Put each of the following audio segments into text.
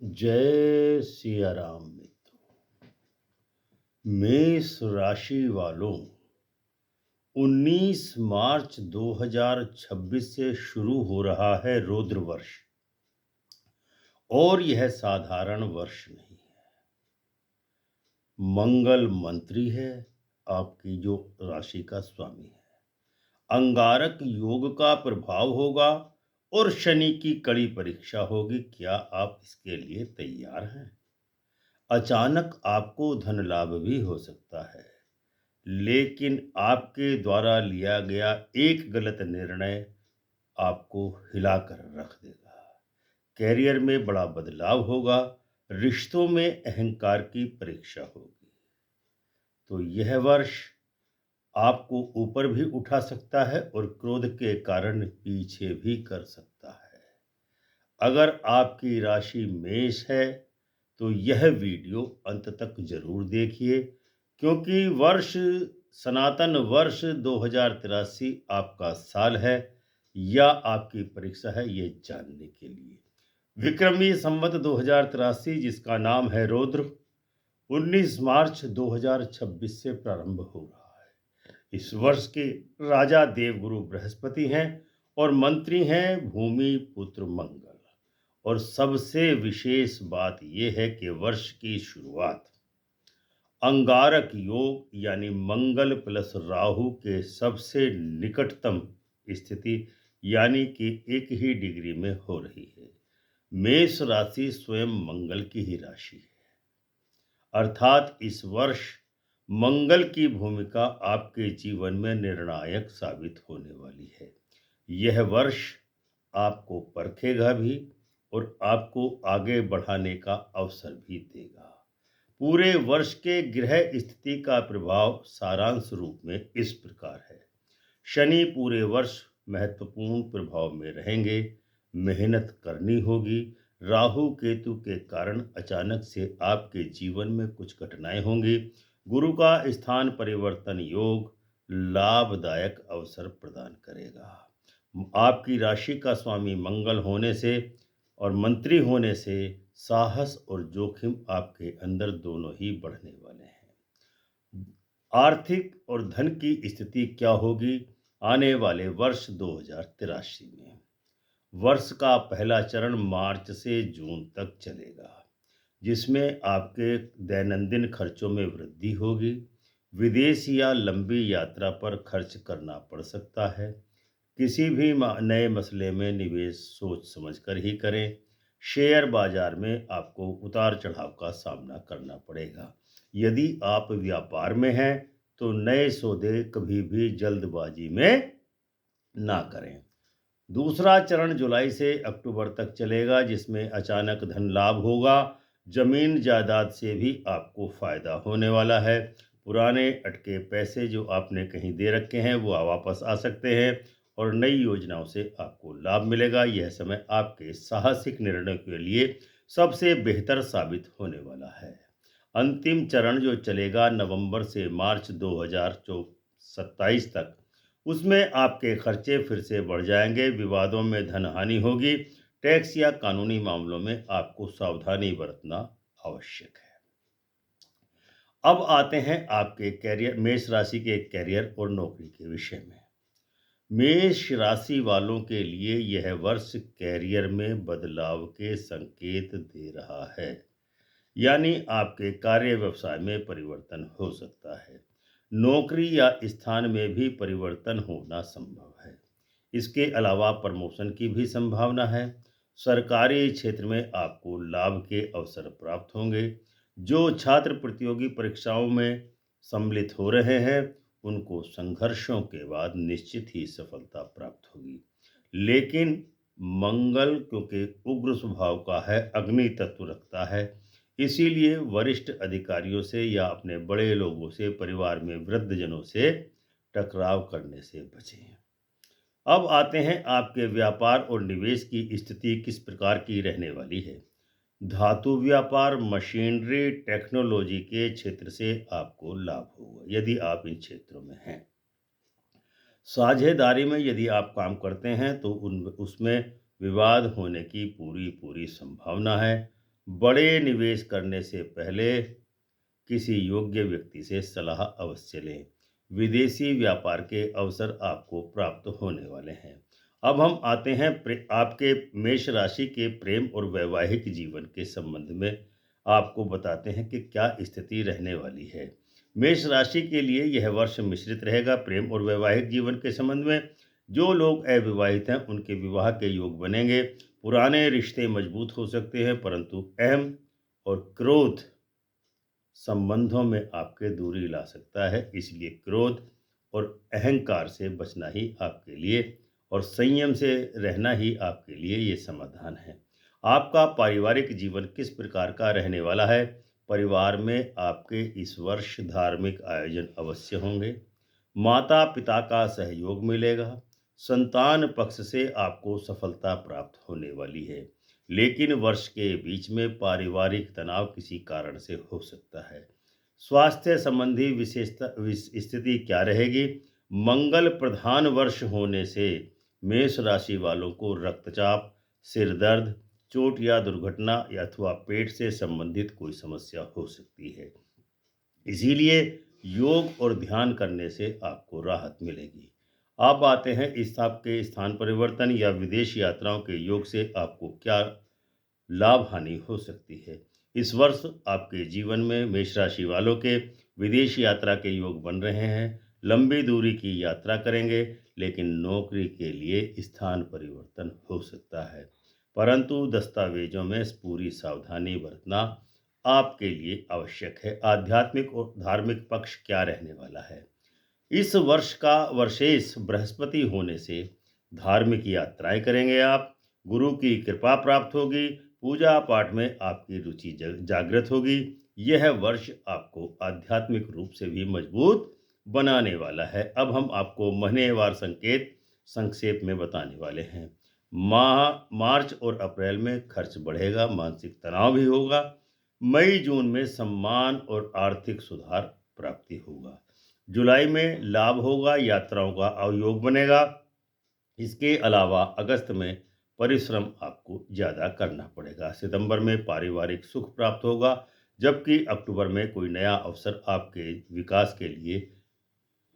जय सिया राम मित्रों। मेष राशि वालों, 19 मार्च 2026 से शुरू हो रहा है रौद्र वर्ष। और यह साधारण वर्ष नहीं है। मंगल मंत्री है, आपकी जो राशि का स्वामी है। अंगारक योग का प्रभाव होगा और शनि की कड़ी परीक्षा होगी। क्या आप इसके लिए तैयार हैं? अचानक आपको धन लाभ भी हो सकता है, लेकिन आपके द्वारा लिया गया एक गलत निर्णय आपको हिलाकर रख देगा। कैरियर में बड़ा बदलाव होगा, रिश्तों में अहंकार की परीक्षा होगी। तो यह वर्ष आपको ऊपर भी उठा सकता है और क्रोध के कारण पीछे भी कर सकता है। अगर आपकी राशि मेष है तो यह वीडियो अंत तक जरूर देखिए, क्योंकि सनातन वर्ष 2083 आपका साल है या आपकी परीक्षा है, ये जानने के लिए। विक्रमी संवत 2083, जिसका नाम है रौद्र, 19 मार्च 2026 से प्रारंभ हो रहा है। इस वर्ष के राजा देवगुरु बृहस्पति हैं और मंत्री हैं भूमि पुत्र मंगल। और सबसे विशेष बात यह है कि वर्ष की शुरुआत अंगारक योग यानी मंगल प्लस राहु के सबसे निकटतम स्थिति यानी कि एक ही डिग्री में हो रही है। मेष राशि स्वयं मंगल की ही राशि है, अर्थात इस वर्ष मंगल की भूमिका आपके जीवन में निर्णायक साबित होने वाली है। यह वर्ष आपको परखेगा भी और आपको आगे बढ़ाने का अवसर भी देगा। पूरे वर्ष के ग्रह स्थिति का प्रभाव सारांश रूप में इस प्रकार है। शनि पूरे वर्ष महत्वपूर्ण प्रभाव में रहेंगे, मेहनत करनी होगी। राहु केतु के कारण अचानक से आपके जीवन में कुछ घटनाएं होंगी। गुरु का स्थान परिवर्तन योग लाभदायक अवसर प्रदान करेगा। आपकी राशि का स्वामी मंगल होने से और मंत्री होने से साहस और जोखिम आपके अंदर दोनों ही बढ़ने वाले हैं। आर्थिक और धन की स्थिति क्या होगी आने वाले वर्ष 2083 में? वर्ष का पहला चरण मार्च से जून तक चलेगा, जिसमें आपके दैनंदिन खर्चों में वृद्धि होगी। विदेश या लंबी यात्रा पर खर्च करना पड़ सकता है। किसी भी नए मसले में निवेश सोच समझकर ही करें। शेयर बाजार में आपको उतार चढ़ाव का सामना करना पड़ेगा। यदि आप व्यापार में हैं तो नए सौदे कभी भी जल्दबाजी में ना करें। दूसरा चरण जुलाई से अक्टूबर तक चलेगा, जिसमें अचानक धन लाभ होगा। जमीन जायदाद से भी आपको फायदा होने वाला है। पुराने अटके पैसे जो आपने कहीं दे रखे हैं वो वापस आ सकते हैं और नई योजनाओं से आपको लाभ मिलेगा। यह समय आपके साहसिक निर्णय के लिए सबसे बेहतर साबित होने वाला है। अंतिम चरण जो चलेगा नवंबर से मार्च 2027 तक, उसमें आपके खर्चे फिर से बढ़ जाएंगे। विवादों में धन हानि होगी। टैक्स या कानूनी मामलों में आपको सावधानी बरतना आवश्यक है। अब आते हैं आपके कैरियर, मेष राशि के कैरियर और नौकरी के विषय में। मेष राशि वालों के लिए यह वर्ष कैरियर में बदलाव के संकेत दे रहा है, यानी आपके कार्य व्यवसाय में परिवर्तन हो सकता है। नौकरी या स्थान में भी परिवर्तन होना संभव है। इसके अलावा प्रमोशन की भी संभावना है। सरकारी क्षेत्र में आपको लाभ के अवसर प्राप्त होंगे। जो छात्र प्रतियोगी परीक्षाओं में सम्मिलित हो रहे हैं उनको संघर्षों के बाद निश्चित ही सफलता प्राप्त होगी। लेकिन मंगल क्योंकि उग्र स्वभाव का है, अग्नि तत्व रखता है, इसीलिए वरिष्ठ अधिकारियों से या अपने बड़े लोगों से, परिवार में वृद्धजनों से टकराव करने से बचें। अब आते हैं आपके व्यापार और निवेश की स्थिति किस प्रकार की रहने वाली है। धातु व्यापार, मशीनरी, टेक्नोलॉजी के क्षेत्र से आपको लाभ होगा यदि आप इन क्षेत्रों में हैं। साझेदारी में यदि आप काम करते हैं तो उसमें विवाद होने की पूरी पूरी संभावना है। बड़े निवेश करने से पहले किसी योग्य व्यक्ति से सलाह अवश्य लें। विदेशी व्यापार के अवसर आपको प्राप्त होने वाले हैं। अब हम आते हैं आपके मेष राशि के प्रेम और वैवाहिक जीवन के संबंध में आपको बताते हैं कि क्या स्थिति रहने वाली है। मेष राशि के लिए यह वर्ष मिश्रित रहेगा। प्रेम और वैवाहिक जीवन के संबंध में जो लोग अविवाहित हैं उनके विवाह के योग बनेंगे। पुराने रिश्ते मजबूत हो सकते हैं, परंतु अहम और क्रोध संबंधों में आपके दूरी ला सकता है। इसलिए क्रोध और अहंकार से बचना ही आपके लिए और संयम से रहना ही आपके लिए ये समाधान है। आपका पारिवारिक जीवन किस प्रकार का रहने वाला है? परिवार में आपके इस वर्ष धार्मिक आयोजन अवश्य होंगे। माता पिता का सहयोग मिलेगा। संतान पक्ष से आपको सफलता प्राप्त होने वाली है, लेकिन वर्ष के बीच में पारिवारिक तनाव किसी कारण से हो सकता है। स्वास्थ्य संबंधी स्थिति क्या रहेगी? मंगल प्रधान वर्ष होने से मेष राशि वालों को रक्तचाप, सिर दर्द, चोट या दुर्घटना या अथवा पेट से संबंधित कोई समस्या हो सकती है। इसीलिए योग और ध्यान करने से आपको राहत मिलेगी। अब आते हैं इस आपके स्थान परिवर्तन या विदेश यात्राओं के योग से आपको क्या लाभ हानि हो सकती है। इस वर्ष आपके जीवन में मेष राशि वालों के विदेश यात्रा के योग बन रहे हैं। लंबी दूरी की यात्रा करेंगे, लेकिन नौकरी के लिए स्थान परिवर्तन हो सकता है। परंतु दस्तावेजों में पूरी सावधानी बरतना आपके लिए आवश्यक है। आध्यात्मिक और धार्मिक पक्ष क्या रहने वाला है? इस वर्ष का वर्षेश बृहस्पति होने से धार्मिक यात्राएं करेंगे आप। गुरु की कृपा प्राप्त होगी। पूजा पाठ में आपकी रुचि जागृत होगी। यह वर्ष आपको आध्यात्मिक रूप से भी मजबूत बनाने वाला है। अब हम आपको महीनेवार संकेत संक्षेप में बताने वाले हैं। मार्च और अप्रैल में खर्च बढ़ेगा, मानसिक तनाव भी होगा। मई जून में सम्मान और आर्थिक सुधार प्राप्ति होगा। जुलाई में लाभ होगा, यात्राओं का अवयोग बनेगा। इसके अलावा अगस्त में परिश्रम आपको ज़्यादा करना पड़ेगा। सितंबर में पारिवारिक सुख प्राप्त होगा, जबकि अक्टूबर में कोई नया अवसर आपके विकास के लिए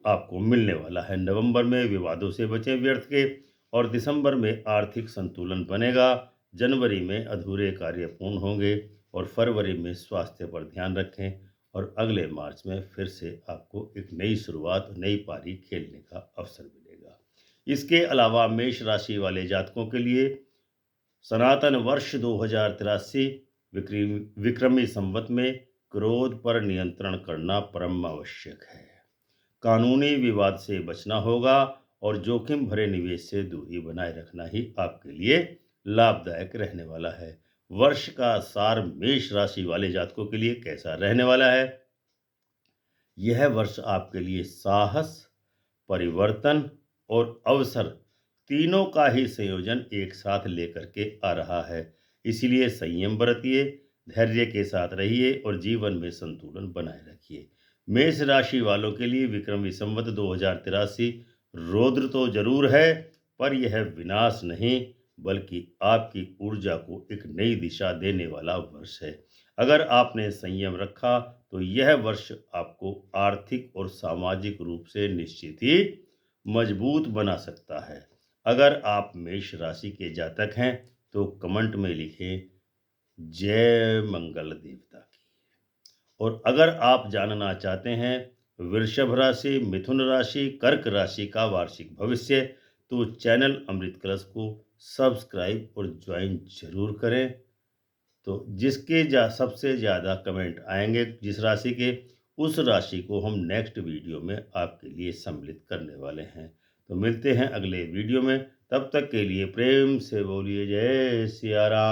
आपको मिलने वाला है। नवंबर में विवादों से बचें व्यर्थ के, और दिसंबर में आर्थिक संतुलन बनेगा। जनवरी में अधूरे कार्य पूर्ण होंगे और फरवरी में स्वास्थ्य पर ध्यान रखें, और अगले मार्च में फिर से आपको एक नई शुरुआत, नई पारी खेलने का अवसर मिलेगा। इसके अलावा मेष राशि वाले जातकों के लिए सनातन वर्ष 2083 विक्रमी संवत में क्रोध पर नियंत्रण करना परम आवश्यक है। कानूनी विवाद से बचना होगा और जोखिम भरे निवेश से दूरी बनाए रखना ही आपके लिए लाभदायक रहने वाला है। वर्ष का सार मेष राशि वाले जातकों के लिए कैसा रहने वाला है? यह वर्ष आपके लिए साहस, परिवर्तन और अवसर तीनों का ही संयोजन एक साथ लेकर के आ रहा है। इसलिए संयम बरतिए, धैर्य के साथ रहिए और जीवन में संतुलन बनाए रखिए। मेष राशि वालों के लिए विक्रमी संवत 2083 रौद्र तो जरूर है, पर यह विनाश नहीं बल्कि आपकी ऊर्जा को एक नई दिशा देने वाला वर्ष है। अगर आपने संयम रखा तो यह वर्ष आपको आर्थिक और सामाजिक रूप से निश्चित ही मजबूत बना सकता है। अगर आप मेष राशि के जातक हैं तो कमेंट में लिखें जय मंगल देवता की। और अगर आप जानना चाहते हैं वृषभ राशि, मिथुन राशि, कर्क राशि का वार्षिक भविष्य, तो चैनल अमृत कलश को सब्सक्राइब और ज्वाइन जरूर करें। तो जिसके सबसे ज़्यादा कमेंट आएंगे जिस राशि के, उस राशि को हम नेक्स्ट वीडियो में आपके लिए सम्मिलित करने वाले हैं। तो मिलते हैं अगले वीडियो में। तब तक के लिए प्रेम से बोलिए जय सिया राम।